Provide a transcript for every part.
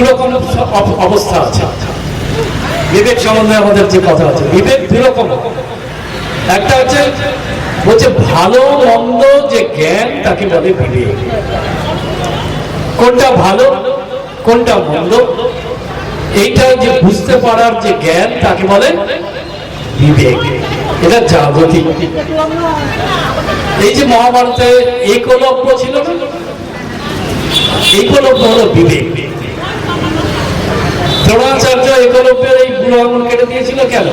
দুরকম অবস্থা আছে। বিবেক সম্বন্ধে আমাদের যে কথা আছে, বিবেক দুরকম। একটা হচ্ছে বলছে ভালো মন্দ যে জ্ঞান তাকে বলে বিবেক। কোনটা ভালো কোনটা মন্দ এইটা যে বুঝতে পারার যে জ্ঞান তাকে বলে বিবেক। এটা জাগতিক। এই যে মহাভারতে একলব্য ছিল না, একলব্য হলো বিবেক। দ্রোণাচার্য একলব্যের এই বুড়ো আঙুল কেটে দিয়েছিল কেন?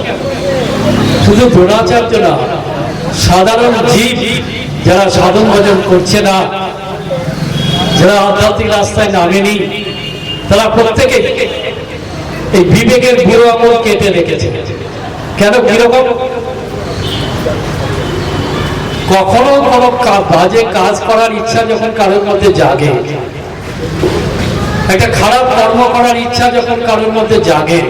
শুধু দ্রোণাচার্য না, সাধারণ জীব যারা সাধন ভজন করছে না, যারা আধ্যাত্মিক রাস্তায় নামেনি, তারা প্রত্যেকে এই বিবেকের বুড়ো আঙুল কেটে রেখেছে। কেন? কিরকম? কখনো কোনো বাজে কাজ করার ইচ্ছা যখন কারোর মধ্যে জাগে, একটা খারাপ কর্ম করার ইচ্ছা যখন কারোর মধ্যে জাগে,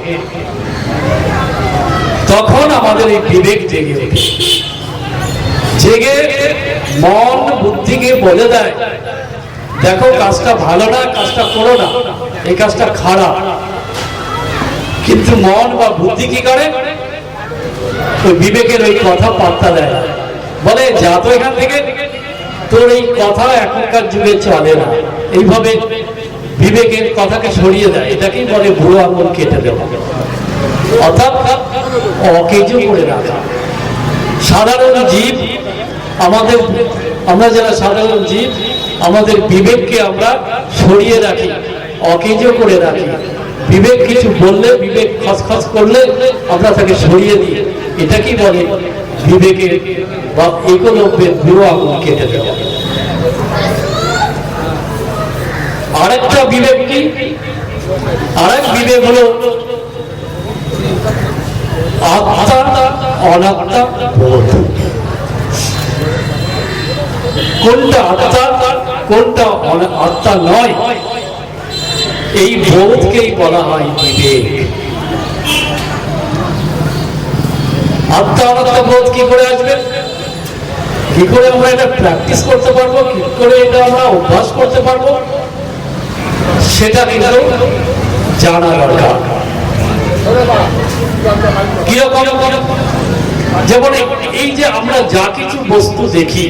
তখন আমাদের এই বিবেক জেগে ওঠে। জেগে মন বুদ্ধিকে বলে দেয়, দেখো কাজটা ভালো না, কাজটা করো না, এই কাজটা খারাপ। কিন্তু মন বা বুদ্ধি কি করে? ওই বিবেকের ওই কথা পাত্তা দেয় না, বলে যা তো এখান থেকে, তোর এই কথা এখনকার যুগে চলে না। এইভাবে বিবেকের কথাকে সরিয়ে দেয়। এটাকেই বলে বুড়ো আঙুল কেটে দেওয়া, অর্থাৎ অকেজো করে রাখা। সাধারণ জীব আমাদের, আমরা যারা সাধারণ জীব, আমাদের বিবেককে আমরা সরিয়ে রাখি, অকেজো করে রাখি। বিবেক কিছু বললে, বিবেক খসখস করলে আমরা তাকে সরিয়ে দিই। এটাকেই বলে বিবেকের বা একলব্যের বুড়ো আঙুল কেটে দেওয়া। আরেকটা বিবেক কি? আরেক বিবেক হলো আত্মা অনাত্মা বোধ। কোনটা আত্মা কোনটা আত্মা নয়, এই বোধকেই বলা হয় বিবেক। আত্মা অনাত্মা বোধ কি করে আসবে? কি করে আমরা এটা প্র্যাকটিস করতে পারবো? কি করে এটা আমরা অভ্যাস করতে পারবো? সেটা কিন্তু জানা দরকার। কিরকম? যেমন এই যে আমরা যা কিছু বস্তু দেখি,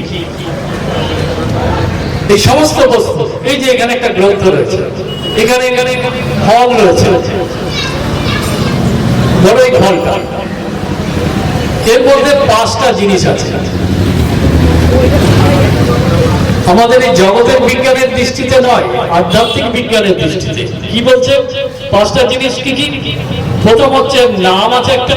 এই সমস্ত বস্তু, এই যে এখানে একটা গ্রন্থ রয়েছে, এখানে এখানে ফল রয়েছে, ধরো এই ফলটা, এর মধ্যে 5টা জিনিস আছে। আমাদের এই জগতের বিজ্ঞানের দৃষ্টিতে নয়, আধ্যাত্মিক বিজ্ঞানের দৃষ্টিতে কি বলছে? 5টা জিনিস কি কি? প্রথম হচ্ছে নাম আছে একটা,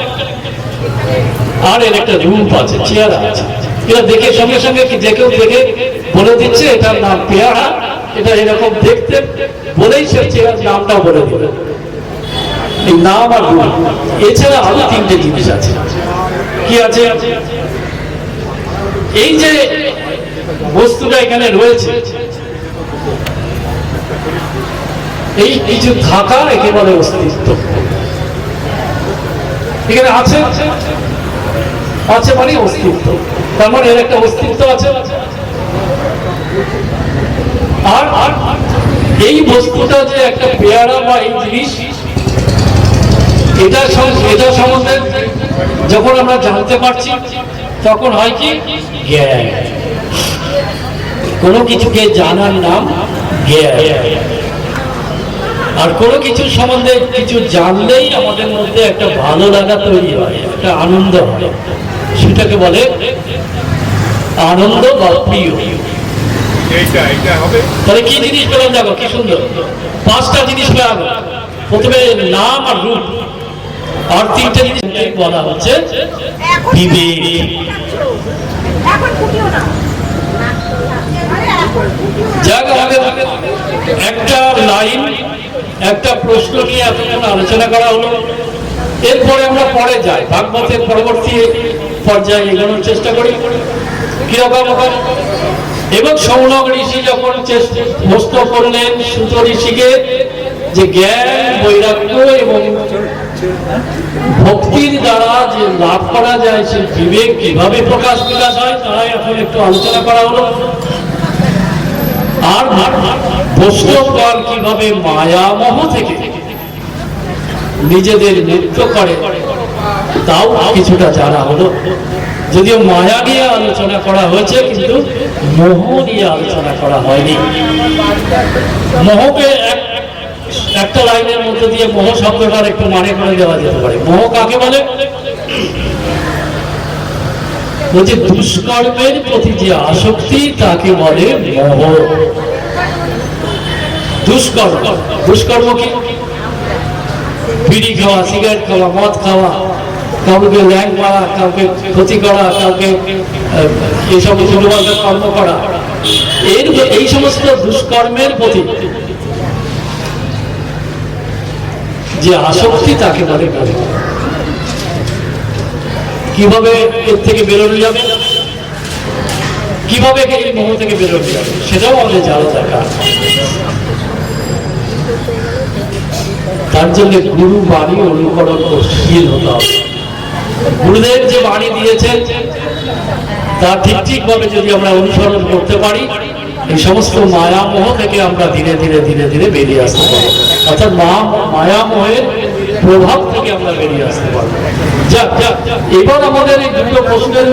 আর এর একটা রূপ আছে, চেহারা আছে। এটা দেখে সঙ্গে সঙ্গে যে কেউ দেখে বলে দিচ্ছে এটার নাম পেয়ারা, এটা এরকম দেখতে, বলেই সে চেহারার নামটাও বলে দিল। এই নাম আর রূপ। এছাড়া আরো 3টে জিনিস আছে। কি আছে? এই যে বস্তুটা এখানে রয়েছে, এই কিছু থাকা, একে বলে অস্তিত্ব। এখানে আছে আছে মানে অস্তিত্ব, তার মানে এর একটা অস্তিত্ব আছে। আর এই বস্তুটা যে একটা পেয়ারা বা এই জিনিস, এটা সম্বন্ধে যখন আমরা জানতে পারছি, তখন হয় কি? জ্ঞান। কোনো কিছুকে জানার নাম জ্ঞান। আর কোনো কিছু সম্বন্ধে কিছু জানলেই আমাদের মধ্যে একটা ভালো লাগা তৈরি হয়, একটা আনন্দ হয়, সেটাকে বলে আনন্দ বা প্রিয়। তাহলে কি জিনিস পেলাম? দেখো কি সুন্দর, 5টা জিনিস পেলাম। প্রথমে নাম আর রূপ, আর 3টে জিনিস বলা হচ্ছে বিবেক। যাক, আমাদের একটা লাইন, একটা প্রশ্ন নিয়ে এতক্ষণ আলোচনা করা হলো। এরপরে আমরা পরে যাই, ভাগবতের পরবর্তী পর্যায়ে এগোনোর চেষ্টা করি। কিরকম? এবং সৌনক ঋষি যখন প্রশ্ন করলেন সূত ঋষিকে যে জ্ঞান, বৈরাগ্য এবং ভক্তির দ্বারা যে লাভ করা যায়, সে বিবেক কিভাবে প্রকাশ বিকাশ হয়, তারাই এখন একটু আলোচনা করা হলো। আর বৈষ্ণবগণ কিভাবে মায়ামোহ থেকে নিজেদের মুক্ত করে তাও কিছুটা জানা হলো। যদিও মায়া নিয়ে আলোচনা করা হয়েছে, কিন্তু মোহ নিয়ে আলোচনা করা হয়নি। মোহকে একটা লাইনের মধ্যে দিয়ে মোহ শব্দটার একটু মানে করে দেওয়া যেতে পারে। মোহ কাকে বলে? বলছে দুষ্কর্মের প্রতি যে আসক্তি তাকে বলে মোহ। দুষ্কর্ম, দুষ্কর্ম কি? বিড়ি খাওয়া, সিগারেট খাওয়া, মদ খাওয়া, কাউকে ল্যাং মারা, কাউকে ক্ষতি করা, কাউকে এইসব উল্টোপাল্টা কর্ম করা, এই সমস্ত দুষ্কর্মের প্রতি যে আসক্তি তাকে বলে মোহ। কিভাবে এর থেকে বেরোনো যাবে, কিভাবে এই মোহ থেকে বেরোনো যাবে, সেটাও আমাদের জানা দরকার। তার জন্য গুরু বাণী অনুকরণশীল হতে হবে। গুরুদেব যে বাণী দিয়েছেন তা ঠিক ভাবে যদি আমরা অনুসরণ করতে পারি, এই সমস্ত মায়ামোহ থেকে আমরা ধীরে ধীরে ধীরে ধীরে বেরিয়ে আসতে পারি। অর্থাৎ মায়ামোহের প্রভাব থেকে আমরা বেরিয়ে আসতে পারবো। এবার আমাদের এই দুটো প্রশ্নের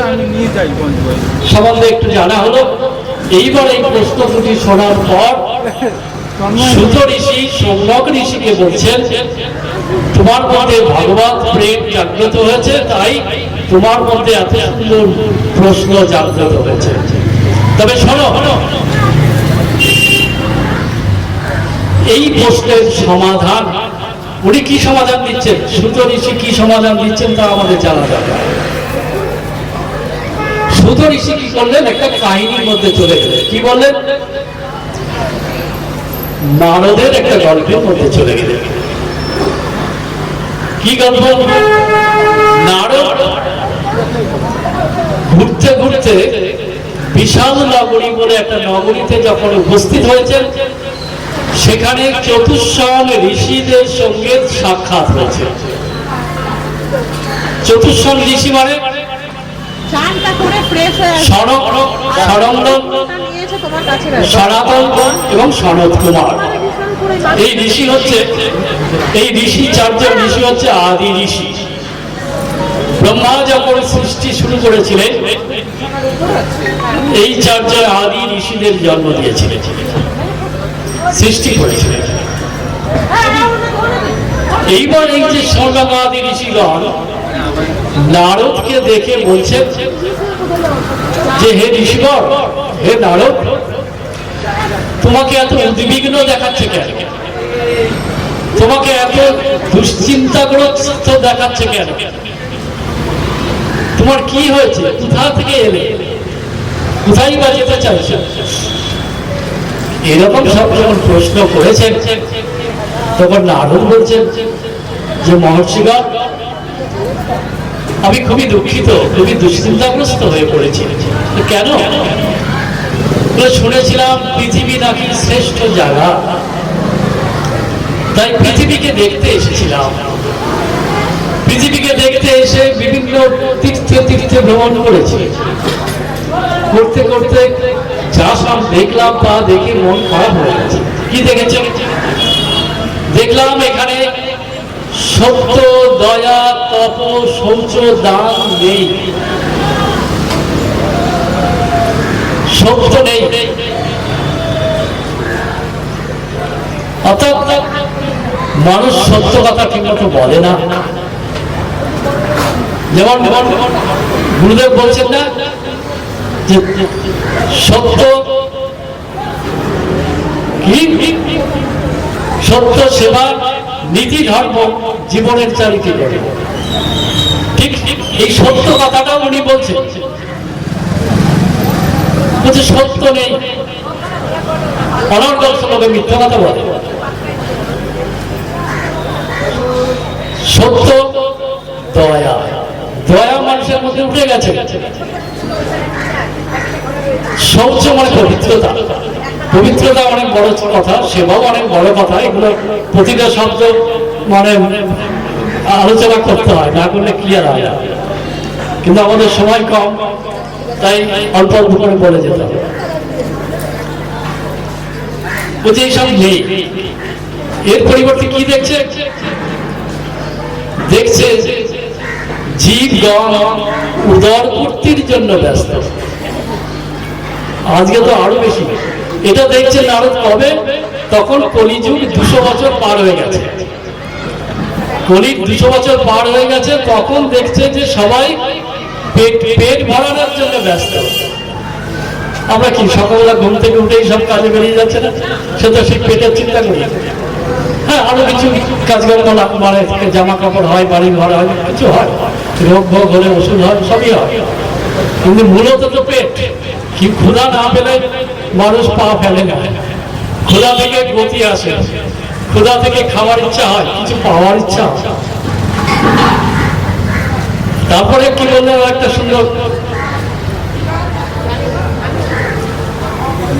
সম্বন্ধে একটু জানা হলো। এইবার এই প্রশ্ন দুটি শোনার পর সূত ঋষি সোমনাথ ঋষিকে বলছেন, তোমার মধ্যে ভগবত প্রেম জাগ্রত হয়েছে, তাই তোমার মধ্যে এত সুন্দর প্রশ্ন জাগ্রত হয়েছে। তবে শোনো, এই প্রশ্নের সমাধান উনি কি সমাধান দিচ্ছেন, সূত ঋষি কি সমাধান দিচ্ছেন তা আমাদের জানা দরকার। সূত ঋষি কি করলেন? একটা কাহিনীর মধ্যে চলে গেলেন। কি বললেন? নারদের একটা গল্পের মধ্যে চলে গেলেন। কি গল্প? নারদ ঘুরতে ঘুরতে বিশাল নগরী বলে একটা নগরীতে যখন উপস্থিত হয়েছেন, সেখানে চতুষ্ষণ ঋষিদের সঙ্গে সাক্ষাৎ হয়েছে। চতুষ্ষণ ঋষি মানে সনাতন এবং সনৎ কুমার। এই ঋষি হচ্ছে, এই ঋষি চারজন ঋষি হচ্ছে আদি ঋষি। ব্রহ্মা যখন সৃষ্টি শুরু করেছিলেন, এই চারজন আদি ঋষিদের জন্ম দিয়েছিলেন, সৃষ্টি করেছিলেন। এইবার এই যে স্বর্গাদি ঋষিগণ নারদকে দেখে বলছেন যে, হে ঋষিগণ, হে নারদ, তোমাকে এত উদ্বিগ্ন দেখাচ্ছে কেন? তোমাকে এত দুশ্চিন্তাগ্রস্ত দেখাচ্ছে কেন? তোমার কি হয়েছে? কোথা থেকে এলে? কোথায় বা যেতে চাইছো? এরকম সব যখন প্রশ্ন করেছেন, তখন নারদ বলছেন যে, মহর্ষিগণ, আমি খুবই দুঃখিত, খুবই দুশ্চিন্তাগ্রস্ত হয়ে পড়েছি। কেন? শুনেছিলাম পৃথিবী নাকি শ্রেষ্ঠ জায়গা, তাই পৃথিবীকে দেখতে এসেছিলাম। পৃথিবীকে দেখতে এসে বিভিন্ন তীর্থে ভ্রমণ করেছি। করতে করতে যা সব দেখলাম তা দেখে মন খারাপ হয়ে গেছে। কি দেখেছেন? দেখলাম এখানে সত্য, দয়া, তপ, শৌচ, দান নেই, সত্য নেই। অর্থাৎ মানুষ সত্য কথা ঠিকমতো বলে না। যেমন গুরুদেব বলছেন না যে সত্য কি? সত্য সেবা, নীতি, ধর্ম জীবনের চালিকা করে। ঠিক এই সত্য কথাটাও উনি বলছেন, বলছে সত্য নেই, অনর্গল লোকে মিথ্যা কথা বলে। সত্য, দয়া, দয়া মানুষের মধ্যে উঠে গেছে। শৌচ মানে পবিত্রতা, পবিত্রতা অনেক বড় কথা, সেবাও অনেক বড় কথা। এগুলো প্রতিটা শব্দ মানে আলোচনা করতে হয়, না করলে ক্লিয়ার হয় না। কিন্তু আমাদের সময় কম, তাই অল্প অল্প করে বলে যেতে হবে। বলছে এইসব নেই। এর পরিবর্তে কি দেখছে? দেখছে জীবগণ উদর পূর্তির জন্য ব্যস্ত। আজকে তো আরো বেশি এটা দেখছে নারদ কবে? তখন কলিযুগ 200 বছর পার হয়ে গেছে। কলির 200 বছর পার হয়ে গেছে, তখন দেখছে যে সবাই পেট ভরানোর জন্য ব্যস্ত। আমরা কি সকালবেলা ঘুম থেকে উঠেই সব কাজে বেরিয়ে যাচ্ছে না? সে তো সেই পেটের চিন্তা করি। হ্যাঁ, আরো কিছু কাজকর্ম মানে জামা কাপড় হয়, বাড়ি ঘর হয়, কিছু হয়, রোগ ভোগ হলে ওষুধ হয়, সবই হয়, কিন্তু মূলত তো পেট। কি ক্ষুধা না পেলে মানুষ পা ফেলে না। ক্ষুধা থেকে গতি আসে, ক্ষুধা থেকে খাওয়ার ইচ্ছা হয়, কিছু পাওয়ার ইচ্ছা হয়। তারপরে কি বললে একটা সুন্দর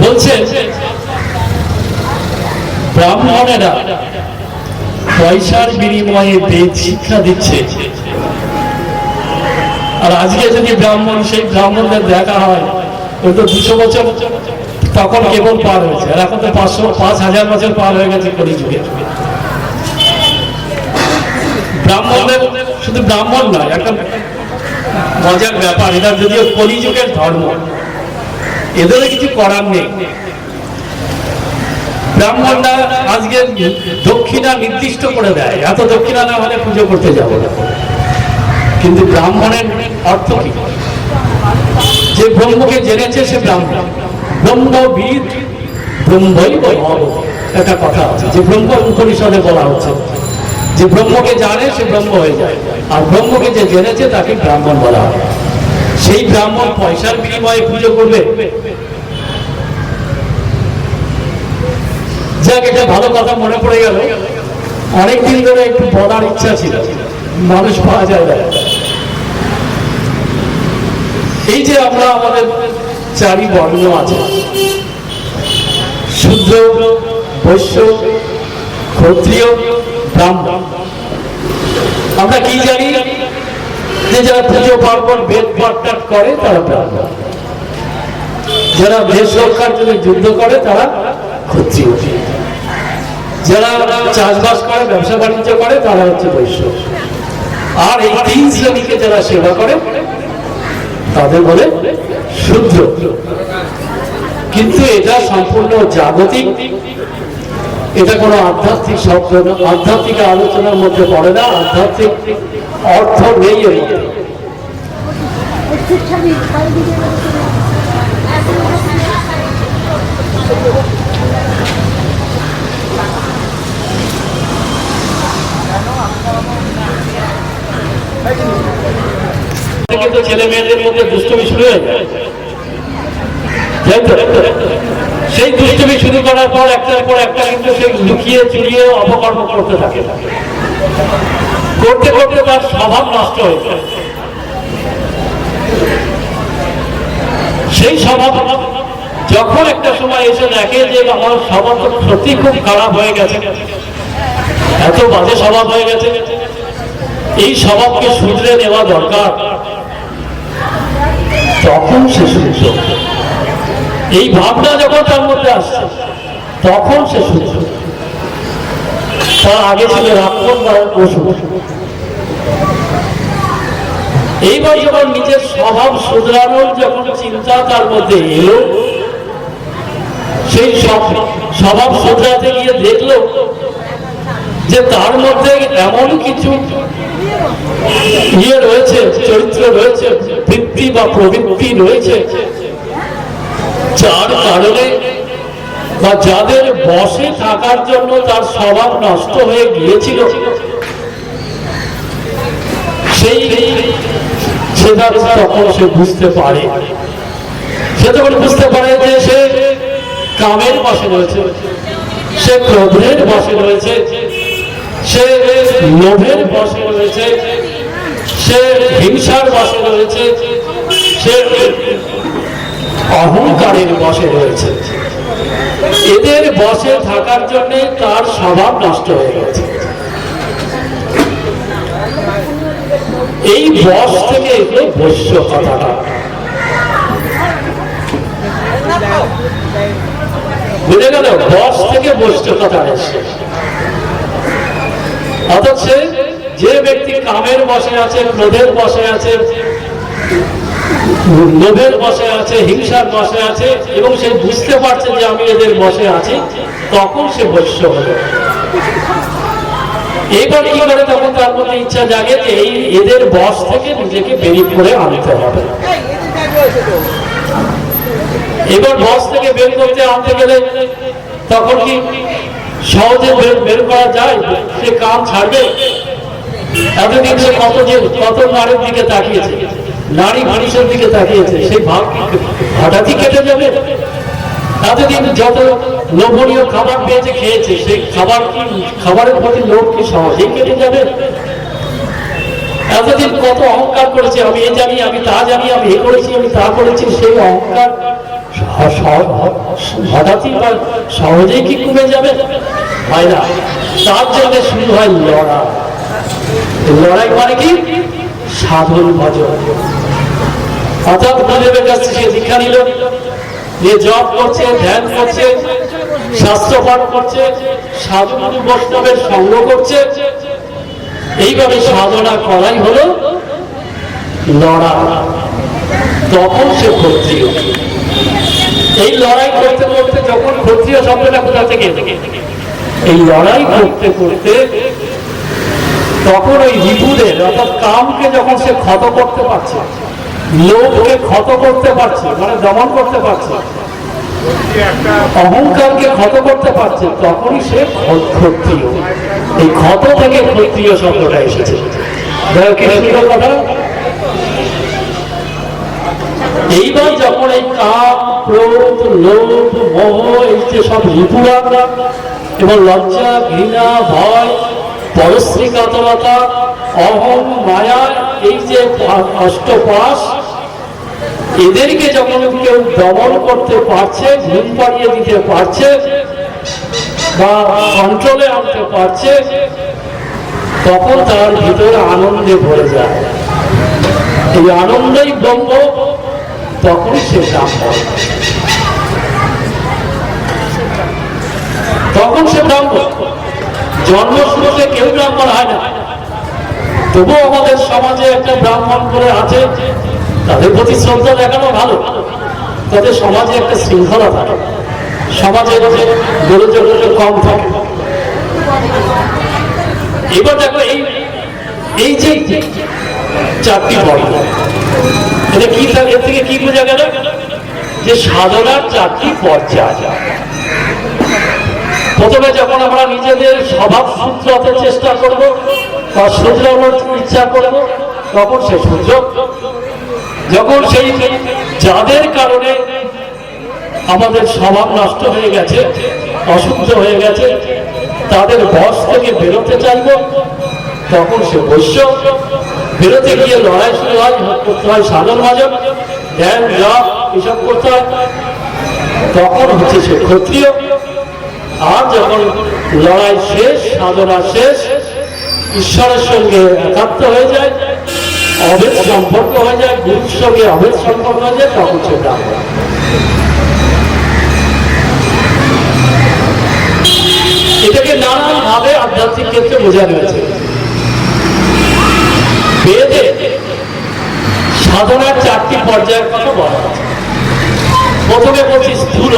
বলছে, ব্রাহ্মণেরা পয়সার বিনিময়ে বেদ শিক্ষা দিচ্ছে। আর আজকে যদি ব্রাহ্মণ, সেই ব্রাহ্মণদের দেখা হয়, ওই তো 200 বছর তখন কেবল পার হয়েছে, আর এখন তো 5,000 বছর পার হয়ে গেছে কলিযুগে। ব্রাহ্মণদের শুধু ব্রাহ্মণ নয়, একটা মজার ব্যাপার, এটা যদিও কলিযুগের ধর্ম, এদের কিছু করার নেই। ব্রাহ্মণরা আজকে দক্ষিণা নির্দিষ্ট করে দেয়, এত দক্ষিণা না হলে পুজো করতে যাবো না। কিন্তু ব্রাহ্মণের অর্থ কি? যে ব্রহ্মকে জেনেছে সে ব্রাহ্মণ। ব্রহ্মবিদ ব্রহ্মই ভব, একটা কথা আছে, যে ব্রহ্ম উপনিষদে বলা হচ্ছে, যে ব্রহ্মকে জানে সে ব্রহ্ম হয়ে যায়, আর ব্রহ্মকে যে জেনেছে তাকে ব্রাহ্মণ বলা হয়। সেই ব্রাহ্মণ পয়সার বিনিময়ে পুজো করবে? যাক, এটা ভালো কথা মনে পড়ে গেল। অনেকদিন ধরে একটু বলার ইচ্ছা ছিল, মানুষ পাওয়া যায় না। এই যে আমরা আমাদের 4 বর্ণ আছে, শূদ্র, বৈশ্য, ক্ষত্রিয়, ব্রাহ্মণ। আমরা কি জানি? যে যারা পুজো পার্বণ বেদ পাঠ করে তারা ব্রাহ্মণ, যারা দেশ রক্ষার জন্য যুদ্ধ করে তারা ক্ষত্রিয়, যারা চাষবাস করে, ব্যবসা বাণিজ্য করে তারা হচ্ছে বৈশ্য, আর এই 3 শ্রেণীকে যারা সেবা করে তাদের বলে শূদ্র। কিন্তু এটা সম্পূর্ণ জাগতিক, এটা কোনো আধ্যাত্মিক শব্দ না, আধ্যাত্মিক আলোচনার মধ্যে পড়ে না, আধ্যাত্মিক অর্থ নেই এর মধ্যে। কিন্তু ছেলে মেয়েদের মধ্যে দুষ্টমি শুরু হয়ে যায়, সেই দুষ্টমি শুরু করার পর একটার পর একটা কিন্তু সে লুকিয়ে চুরিয়ে অপকর্ম করতে থাকে, করতে করতে তার স্বভাব নষ্ট হয়ে যায়। সেই স্বভাব যখন একটা সময় এসে দেখে যে আমার স্বভাব তো সত্যি খুব খারাপ হয়ে গেছে, এত বাজে স্বভাব হয়ে গেছে, এই স্বভাবকে শুধরে নেওয়া দরকার, তখন সে শুদ্ধ। এই ভাবনা যখন তার মধ্যে আসছে তখন সে শুদ্ধ। তার আগে ছিল রাক্ষণ বা পশু। এইবার যখন নিজের স্বভাব শুধরানোর যখন চিন্তা তার মধ্যে এলো, সেই স্বভাব শুধরাতে গিয়ে দেখলো যে তার মধ্যে এমন কিছু রয়েছে, চরিত্র রয়েছে, বৃত্তি বা প্রবৃত্তি রয়েছে, যার কারণে বা যাদের বশে থাকার জন্য তার স্বভাব নষ্ট হয়ে গিয়েছিল, সেই সেটা তখন সে বুঝতে পারে। সে তখন বুঝতে পারে যে সে কামের বশে রয়েছে, সে ক্রোধের বশে রয়েছে, সে লোভের বশে রয়েছে, সে হিংসার বশে রয়েছে, সে অহংকারের বশে রয়েছে। এদের বশে থাকার জন্য তার স্বভাব নষ্ট হয়ে গেছে। এই বশ থেকে এগুলো বৈশ্য কথাটা। বুঝে গেল? বশ থেকে বষ্টতা এসে, অর্থাৎ যে ব্যক্তি কামের বসে আছে, ক্রোধের বসে আছে, লোভের বসে আছে, হিংসার বসে আছে, এবং সে বুঝতে পারছে যে আমি এদের বসে আছি, তখন সে বৈশ্য হলো। এবার কি করে? তখন তার মধ্যে ইচ্ছা জাগে যে এদের বশ থেকে নিজেকে বেরিয়ে করে আনতে হবে। এবার বশ থেকে বের করতে আনতে গেলে তখন কি সহজে বের করা যায়? সে কাম ছাড়বে? এতদিন সে কত নারীর দিকে তাকিয়েছে, নারী মানুষের দিকে তাকিয়েছে, সেই ভাব হঠাৎই কেটে যাবে? এতদিন যত লোভনীয় খাবার পেয়েছে, খেয়েছে, সেই খাবারের প্রতি লোভ কি সহজেই কেটে যাবে? এতদিন কত অহংকার করেছে, আমি এ জানি, আমি তা জানি, আমি এ করেছি, আমি তা করেছি, সেই অহংকার হঠাৎই বা সহজেই কি কমে যাবে? হয় না। তার জন্য শুরু হয় লড়াই। লড়াই মানে কি? সাধন ভজন। অর্থাৎ গুরুদেবের কাছে সে দীক্ষা নিল, যে জপ করছে, ধ্যান করছে, শাস্ত্র পাঠ করছে, সাধু গুরু বৈষ্ণবের সঙ্গ করছে, এইভাবে সাধনা করাই হলো লড়াই। তখন সে ক্ষত্রিয়। এই লড়াই করতে করতে যখন ক্ষত্রিয় শব্দটা কোথা থেকে, এই লড়াই করতে করতে তখন ওই রিপুদের অর্থাৎ কামকে যখন সে ক্ষত করতে পারছে, লোভকে ক্ষত করতে পারছে, মানে দমন করতে পারছে, অহংকারকে ক্ষত করতে পারছে, তখনই সে ক্ষত্রিয়। এই ক্ষত থেকে ক্ষত্রিয় শব্দটা এসেছে। কথা। এইবার যখন এই কাম, ক্রোধ, লোভ, মোহ, এই যে সব রিপুরা এবং লজ্জা, ঘৃণা, ভয়, পরশ্রী কাতরতা, অহং, মায়া, এই যে অষ্টপাশ, এদেরকে যখন কেউ দমন করতে পারছে, ঘুম পাড়িয়ে দিতে পারছে বা কন্ট্রোলে আনতে পারছে, তখন তার ভিতরে আনন্দে ভরে যায়। এই আনন্দই ব্রহ্ম, তখনই সে ব্রাহ্মণ। তখন সে ব্রাহ্মণ। জন্মসূত্রে কেউ ব্রাহ্মণ হয় না। তবুও আমাদের সমাজে একটা ব্রাহ্মণ করে আছে, তাদের প্রতি শ্রদ্ধা দেখানো ভালো। তাদের সমাজে একটা শৃঙ্খলা থাকে, সমাজে গোলযোগ কম থাকে। এবার দেখো এই যে চারটি বর্ণ, এটা কি, এর থেকে কি বোঝা গেল? যে সাধনার চারটি পর্যায়। প্রথমে যখন আমরা নিজেদের স্বভাব শুধরাতে চেষ্টা করব বা শুধরানোর ইচ্ছা করব, তখন সে সুযোগ। যখন সেই যাদের কারণে আমাদের স্বভাব নষ্ট হয়ে গেছে, অশুদ্ধ হয়ে গেছে, তাদের বশ থেকে বেরোতে চাইব, তখন সে বৈশ্য। বেরোতে গিয়ে লড়াই শুরু হয়, করতে হয় সাধন ভজন, ধ্যান, জপ, এসব করতে হয়, তখন হচ্ছে সে ক্ষত্রিয়। আর যখন লড়াই শেষ, সাধনা শেষ, ঈশ্বরের সঙ্গে একাত্ম হয়ে যায়, অভেদ সম্পর্ক হয়ে যায়, গুরুর সঙ্গে অভেদ সম্পর্ক হয়ে যায়, তখন সে ব্রাহ্মণ। এটাকে নানান ভাবে আধ্যাত্মিক ক্ষেত্রে বোঝানো হয়েছে। বেদে সাধনার চারটি পর্যায়ের কথা বলা আছে। প্রথমে বলছি স্থূল,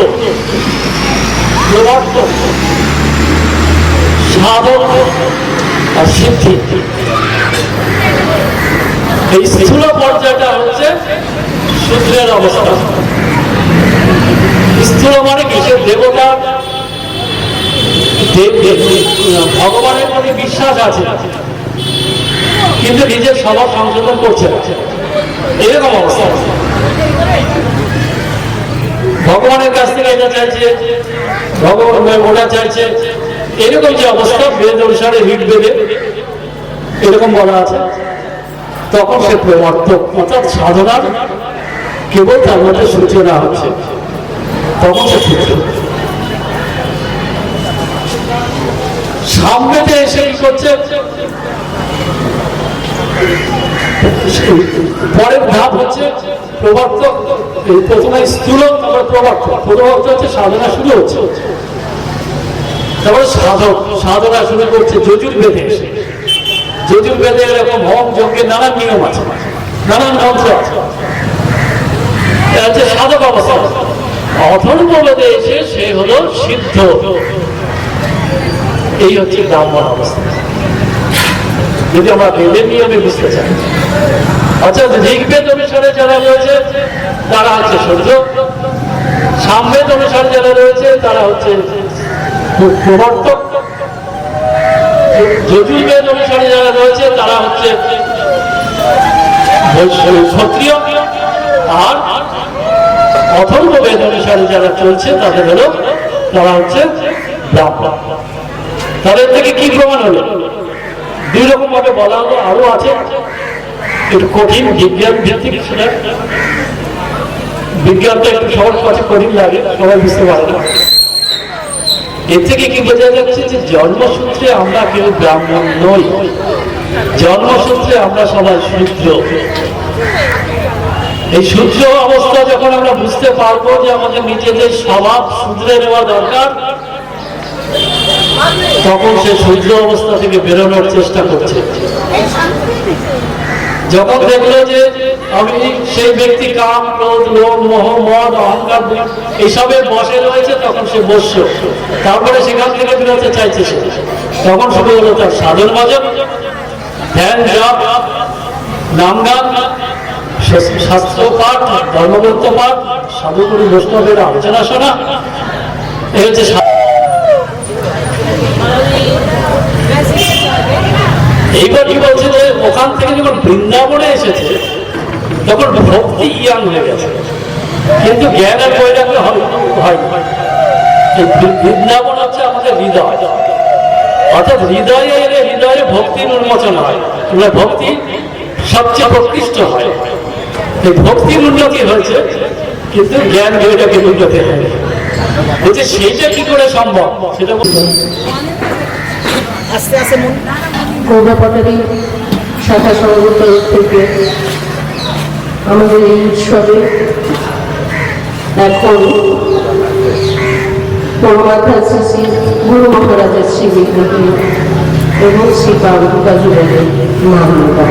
প্রবর্তন, সাধন আর সিদ্ধি। এই স্থূল পর্যায়টা হচ্ছে শূদ্রের অবস্থা। স্থূল মানে কিসের? দেবতা, ভগবানের প্রতি বিশ্বাস আছে, কিন্তু নিজের স্বভাব সংশোধন করছে না, এরকম অবস্থা। ভগবানের কাছ থেকে এটা চাইছে, ভগবান ওটা চাইছে, এরকম যে অবস্থা বেদ অনুসারে ঋগ্বেদে এরকম বলা আছে, তখন সে প্রবর্তক, অর্থাৎ সাধনার কেবল তার মধ্যে সূচনা হচ্ছে, তখন সে সূত্র। সামনেতে এসে কি করছে? পরের ধাপ হচ্ছে প্রবর্তক, প্রথমে স্থূলক, তারপরে প্রবর্তক। প্রবর্তক হচ্ছে সাধনা শুরু হচ্ছে, তারপরে সাধক সাধনা শুরু করছে যজুর্বেদে এসে। যজুর্বেদে এরকম হোম যজ্ঞের নানান নিয়ম আছে, নানান মন্ত্র আছে, হচ্ছে সাধক অবস্থা। অথর্ববেদে এসে সে হলো সিদ্ধ, এই হচ্ছে ব্রাহ্মণ অবস্থা, যদি আমরা বেদের নিয়মে বুঝতে চাই। অর্থাৎ ঋগ্বেদ অনুসারে যারা রয়েছে তারা হচ্ছে সূর্য, সামবেদ অনুসারে যারা রয়েছে তারা হচ্ছে প্রবর্তক, যজুর্বেদ অনুসারে যারা রয়েছে তারা হচ্ছে ক্ষত্রিয়, আর অথর্ববেদ অনুসারে যারা চলছে তাদের হলো তারা হচ্ছে ব্রাহ্মণ। তাদের থেকে কি প্রমাণ হলো? দুই রকম ভাবে বলা হলো, আরো আছে একটু কঠিন বিজ্ঞান ভিত্তিক, সেটা বিজ্ঞানটা একটু সহজ কাছে কঠিন লাগে, সবাই বুঝতে পারে না। এর থেকে কি বোঝা যাচ্ছে যে জন্মসূত্রে আমরা কেউ ব্রাহ্মণ নই, জন্মসূত্রে আমরা সবাই শূদ্র। এই শূদ্র অবস্থা যখন আমরা বুঝতে পারবো যে আমাদের নিজেদের স্বভাব শুধরে নেওয়া দরকার, তখন সে শূদ্র অবস্থা থেকে বেরোনোর চেষ্টা করছে। যখন দেখলো যে আমি সেই ব্যক্তি কাম, ক্রোধ, লোভ, মোহ, মদ, অহংকার এইসবের বসে রয়েছে, তখন সে বস্য। তারপরে সেখান থেকে বেরোতে চাইছে সে, তখন শুরু হলো তার সাধন ভজন, ধ্যান, জপ, নাম গান, শাস্ত্র পাঠ, ধর্মগ্রন্থ পাঠ, সাধুগুরু বৈষ্ণবের আলোচনা শোনা। এই হচ্ছে এইবার কি বলছে যে ওখান থেকে যখন বৃন্দাবনে এসেছে তখন ভক্তি ইয়াং হয়ে গেছে, কিন্তু জ্ঞান আর বৈরাগ্য হয়। বৃন্দাবন হচ্ছে আমাদের হৃদয়, অর্থাৎ হৃদয়ে এলে হৃদয়ে ভক্তির উন্মোচন হয়, ভক্তি সবচেয়ে প্রকৃষ্ট হয়। এই ভক্তির উন্নতি হয়েছে, কিন্তু জ্ঞান বৈরাগ্যের উন্নতি হয়। বলছে সেইটা কি করে সম্ভব, সেটা আস্তে আস্তে গৌরপটারি শাখা সংঘ তরফ থেকে আমাদের এই উৎসবে এখন পরমাত্মা শ্রী শ্রী গুরু মহারাজের শ্রী বিগ্রহী এবং শ্রী পার্বতী যুবকের মান্যতা।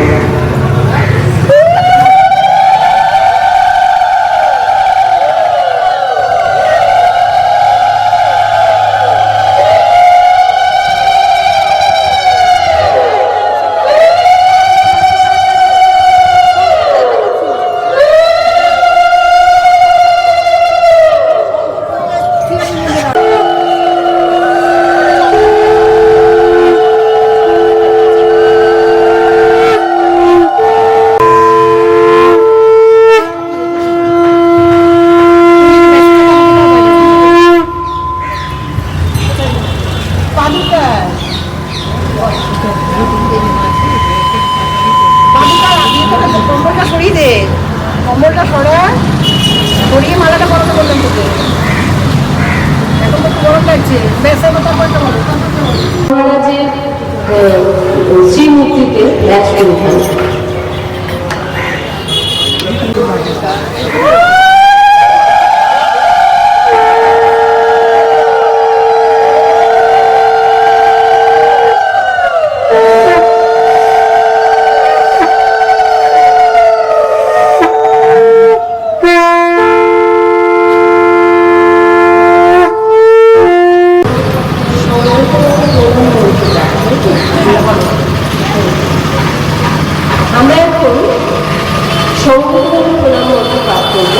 কম্বলটা সরিয়ে মালাটা পরাতে বললাম তোকে, এখন তো গরম লাগছে, ব্যাস এবার মহারাজের শ্রীমূর্তিতে ব্যাস করে আমরা এখন সংকল্প প্রণাম মন্ত্র পাঠ করব।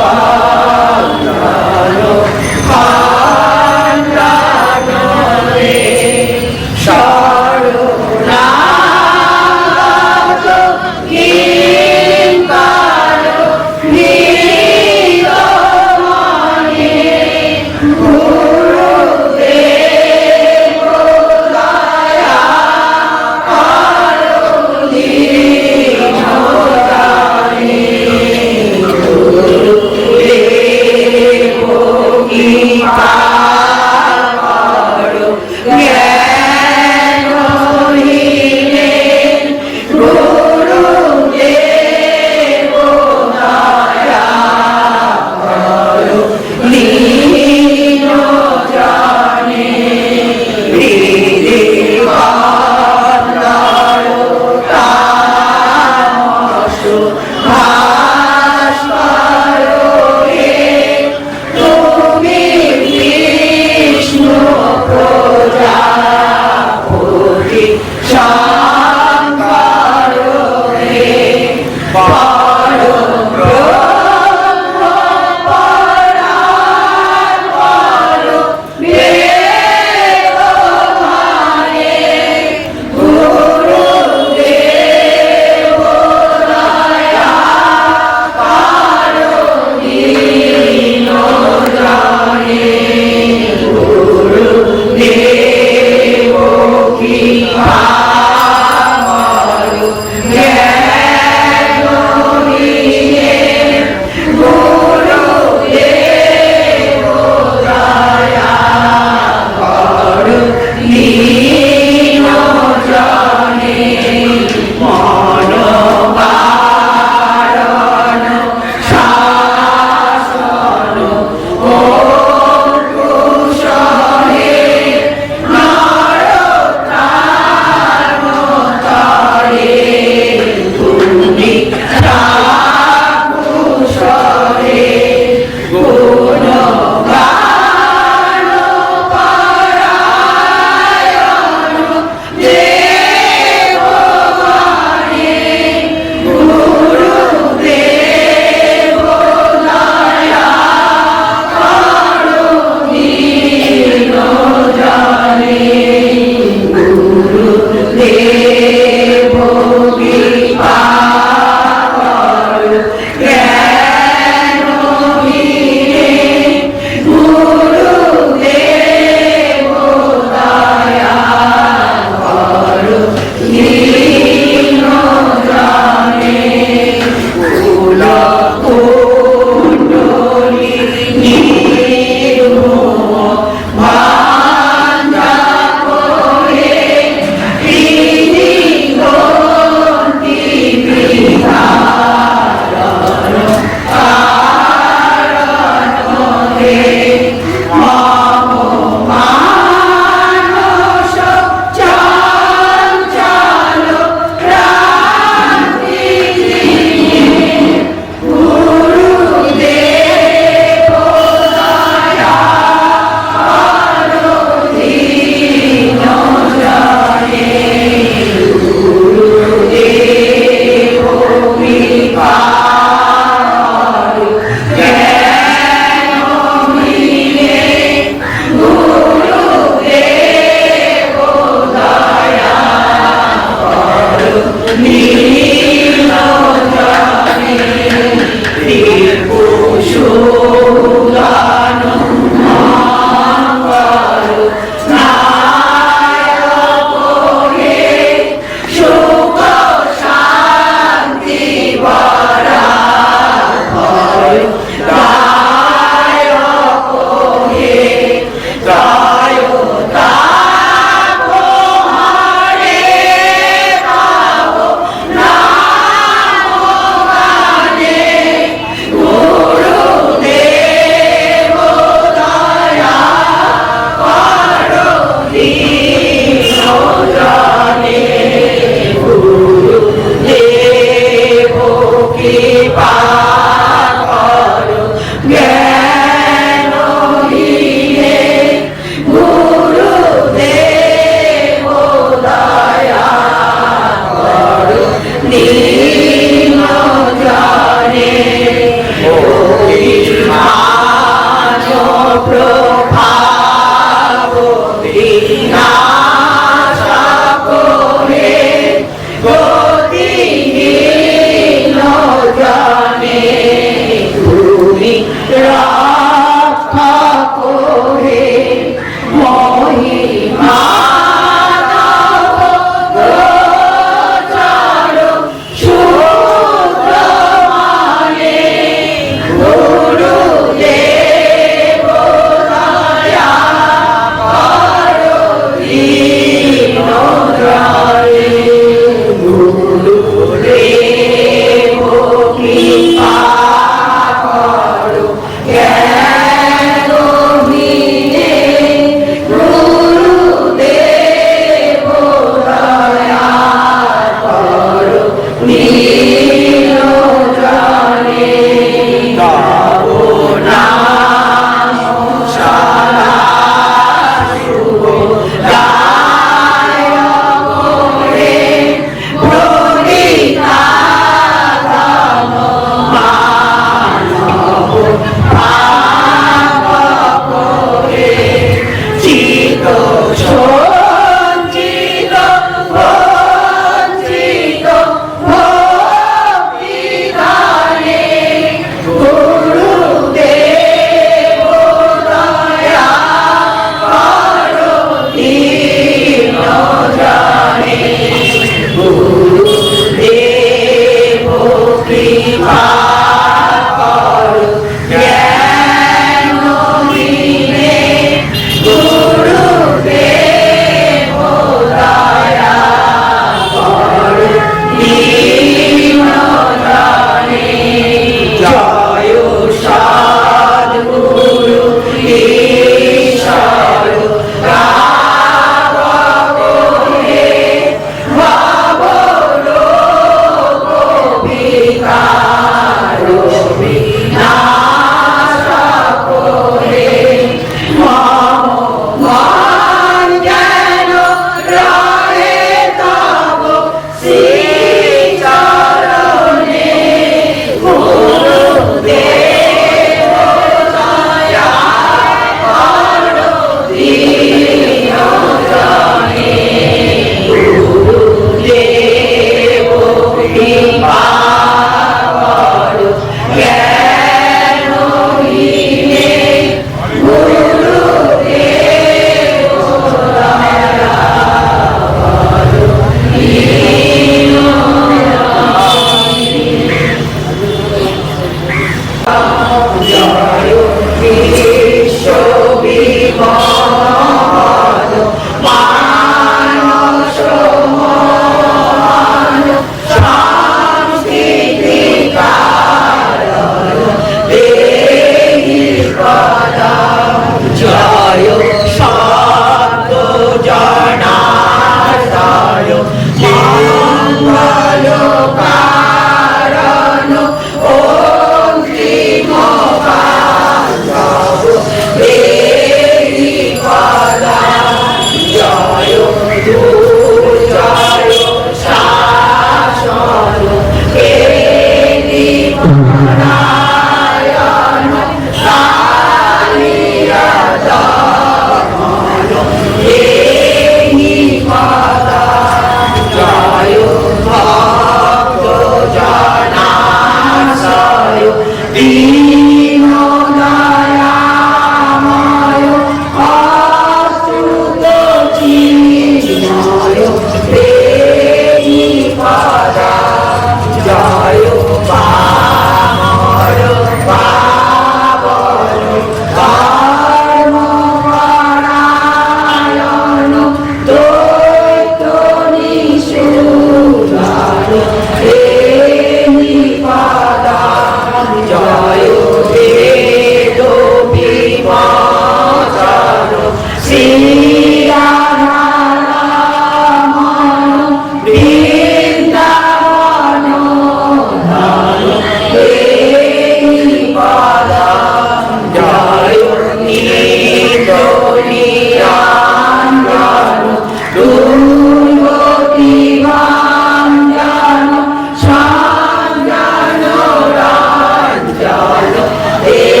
Krishna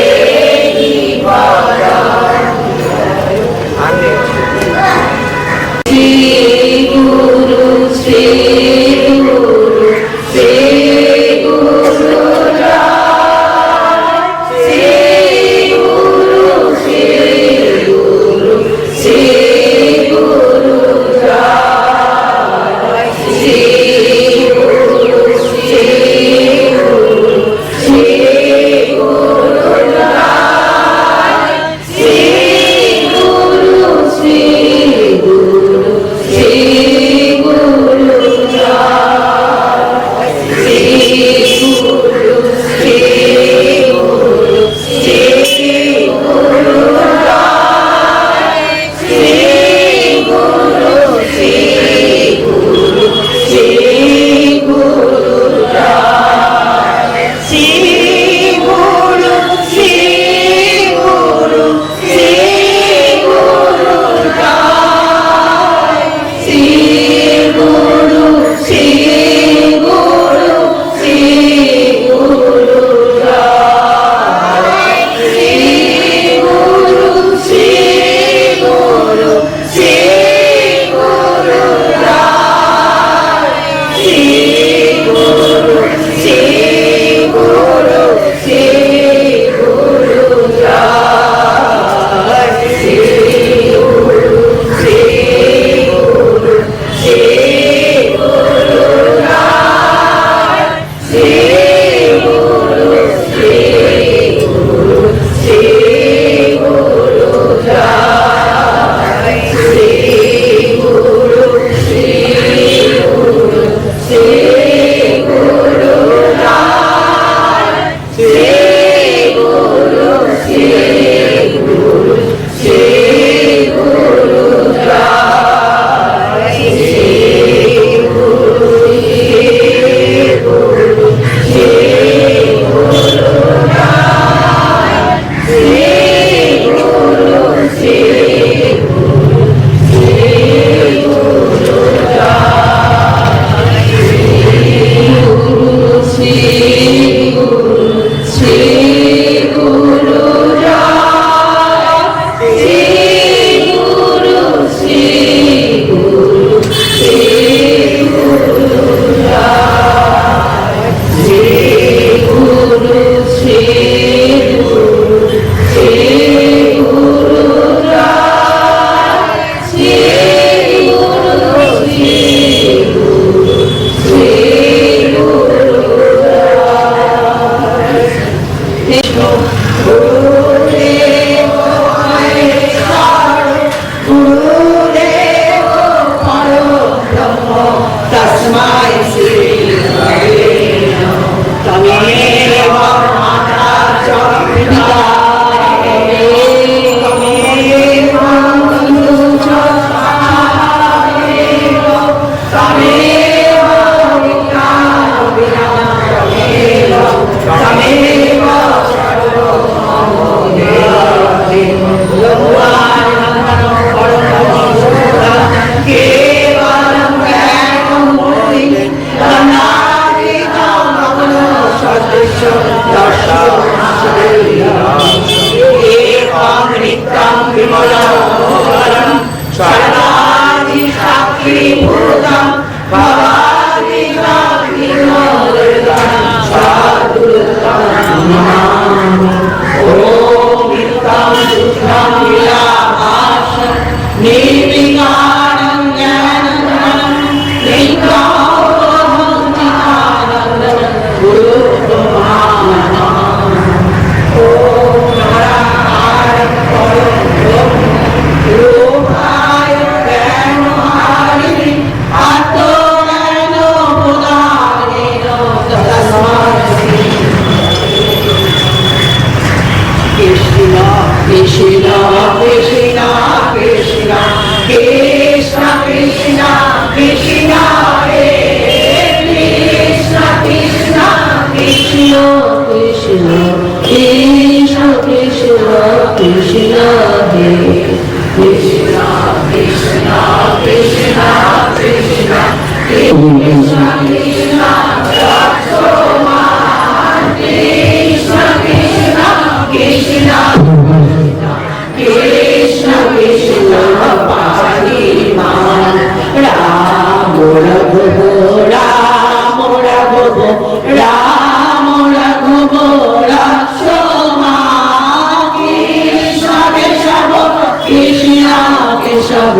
কেশব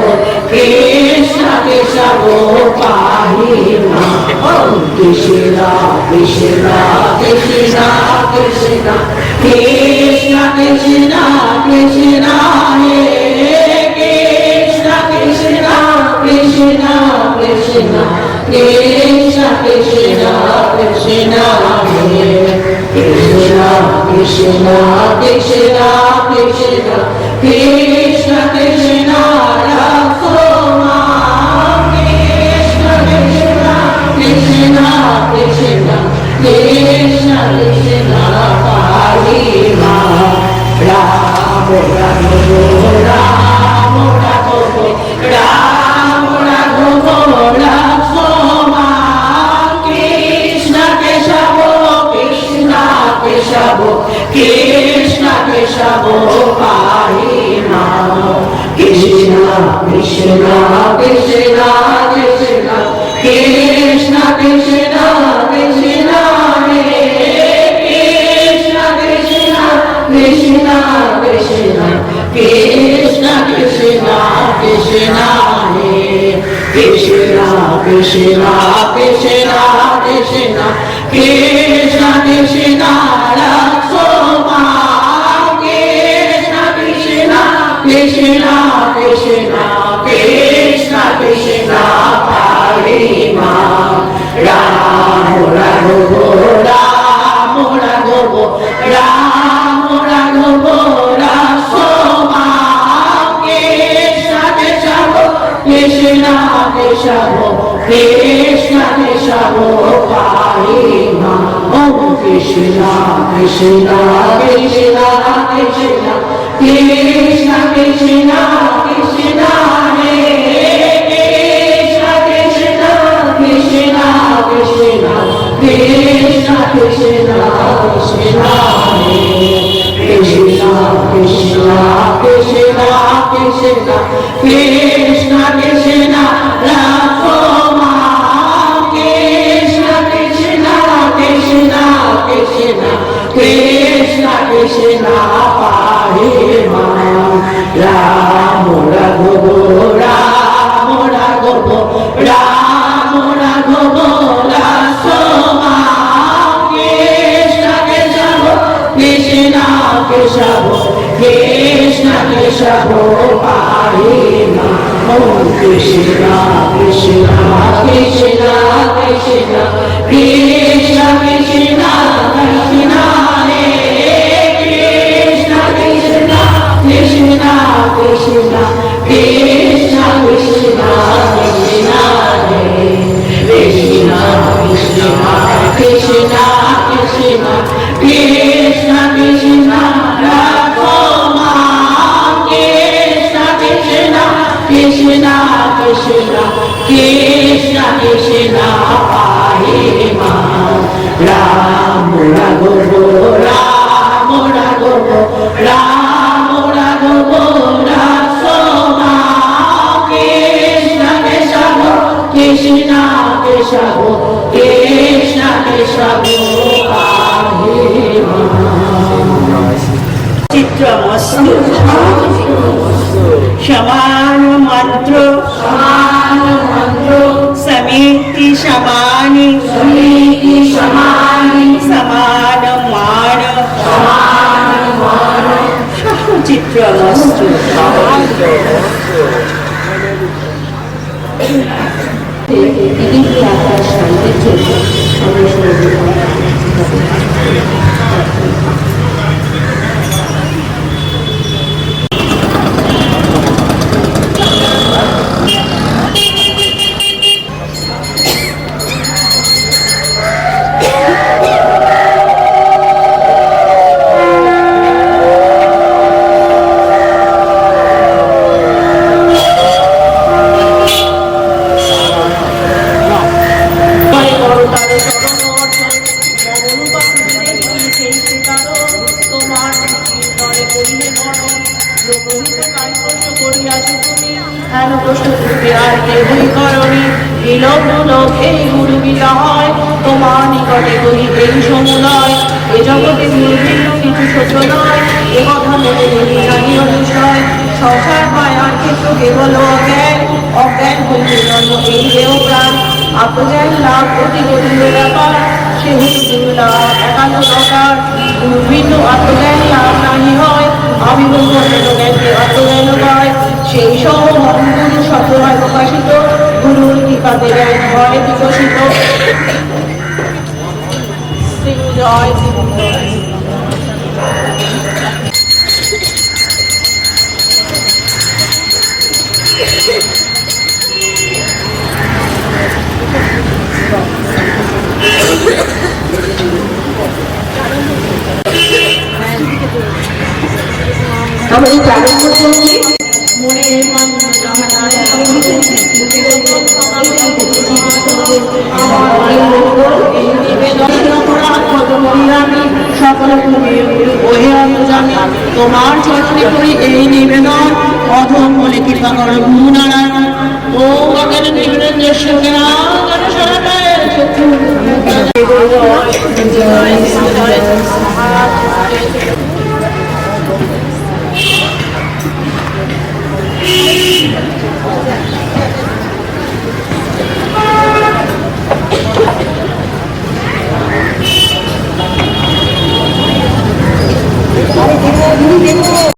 কৃষ্ণ কেশব পাহি মাম কৃষ্ণ কৃষ্ণ কৃষ্ণ কৃষ্ণ কৃষ্ণ কৃষ্ণ কৃষ্ণ হে কৃষ্ণ কৃষ্ণ কৃষ্ণ কৃষ্ণ কৃষ্ণ কৃষ্ণ কৃষ্ণ হে কৃষ্ণ কৃষ্ণ কৃষ্ণ কৃষ্ণ কৃষ্ণ কৃষ্ণ রাখো মাম কৃষ্ণ কৃষ্ণ কৃষ্ণ কৃষ্ণ কৃষ্ণ কৃষ্ণ পাহি মাম রাম রাঘব রাম রাঘব রাম রাঘব রাখো মাম কৃষ্ণ কেশব কৃষ্ণ কেশব কৃষ্ণ কেশব পাহি মাম কৃষ্ণ কৃষ্ণ কৃষ্ণ কৃষ্ণ কৃষ্ণ কৃষ্ণ কৃষ্ণ হে কৃষ্ণ কৃষ্ণ কৃষ্ণ কৃষ্ণ কৃষ্ণ কৃষ্ণ কৃষ্ণ হে কৃষ্ণ কৃষ্ণ কৃষ্ণ কৃষ্ণ কৃষ্ণ কৃষ্ণ রাখো মাম কৃষ্ণ কৃষ্ণ কৃষ্ণ কৃষ্ণ কৃষ্ণ কৃষ্ণ পাহি মাম রাম রাঘব রাম রাঘব রাম রাঘব রাখো মাম কৃষ্ণ কেশব কৃষ্ণ কেশব কৃষ্ণ কেশব পাহি মাম কৃষ্ণ কৃষ্ণ কৃষ্ণ কৃষ্ণ কৃষ্ণ কৃষ্ণ কৃষ্ণ হে কৃষ্ণ কৃষ্ণ কৃষ্ণ কৃষ্ণ কৃষ্ণ কৃষ্ণ কৃষ্ণ হে কৃষ্ণ কৃষ্ণ কৃষ্ণ কৃষ্ণ কৃষ্ণ কৃষ্ণ রাখো মাম কৃষ্ণ কৃষ্ণ কৃষ্ণ কৃষ্ণ কৃষ্ণ কৃষ্ণ পাহি মাম রাম রাঘব রাম রাঘব রাম রাঘব রাখো মাম কৃষ্ণ কেশব কৃষ্ণ কেশব কৃষ্ণ কেশব পাহি মাম কৃষ্ণ কৃষ্ণ কৃষ্ণ কৃষ্ণ কৃষ্ণ কৃষ্ণ কৃষ্ণ হে কৃষ্ণ কৃষ্ণ কৃষ্ণ কৃষ্ণ কৃষ্ণ কৃষ্ণ কৃষ্ণ হে কৃষ্ণ কৃষ্ণ কৃষ্ণ কৃষ্ণ কৃষ্ণ কৃষ্ণ রাখো মাম কৃষ্ণ কৃষ্ণ কৃষ্ণ কৃষ্ণ কৃষ্ণ কৃষ্ণ পাহি মাম রাম রাঘব রাম রাঘব রাম রাঘব রাখো মাম কৃষ্ণ কেশব কৃষ্ণ কেশব কৃষ্ণ কেশব পাহি মাম চিত্রমস্তু সমান মন্ত্র সমিতি সমানি সমান মান চিত্রমস্তু দিদি আকাশ শান্তির জন্য আমরা তোমার নিকটে করিতে সমুদয় এ জগতে ভিন্ন কিছু সত্য নয় এ কথা মনে মনে জানিও বিষয় সংসার পায় আর ক্ষেত্র কেবল অজ্ঞান, অজ্ঞান হইতে জন্ম এই দেহ প্রাণ, আত্মজ্ঞান লাভ অতি কঠিন ব্যাপার, সেহেতু গুরু লাভ একান্ত দরকার। গুরু ভিন্ন আত্মজ্ঞান লাভ নাহি হয়, আবির্ভূত জ্ঞানকে আত্মজ্ঞান পায়। সেই সহ গুরু শব্দ হয় প্রকাশিত, গুরুর কৃপাতে জ্ঞান হয় বিকশিত। জয় আমরা এই গানের মধ্যে কি মনের মন্দ কামনায় আমার এই মঙ্গল এই নিবেদন অপরাধ কত মহিলামি সকল তুমি ওহে অন্তর্যামী। তোমার চরণে করি এই নিবেদন, অধম বলে কৃপা করো গুরু নারায়ণ। ও অজ্ঞান নিবেদন দেশের জ্ঞান সরকারে চক্ষু জয়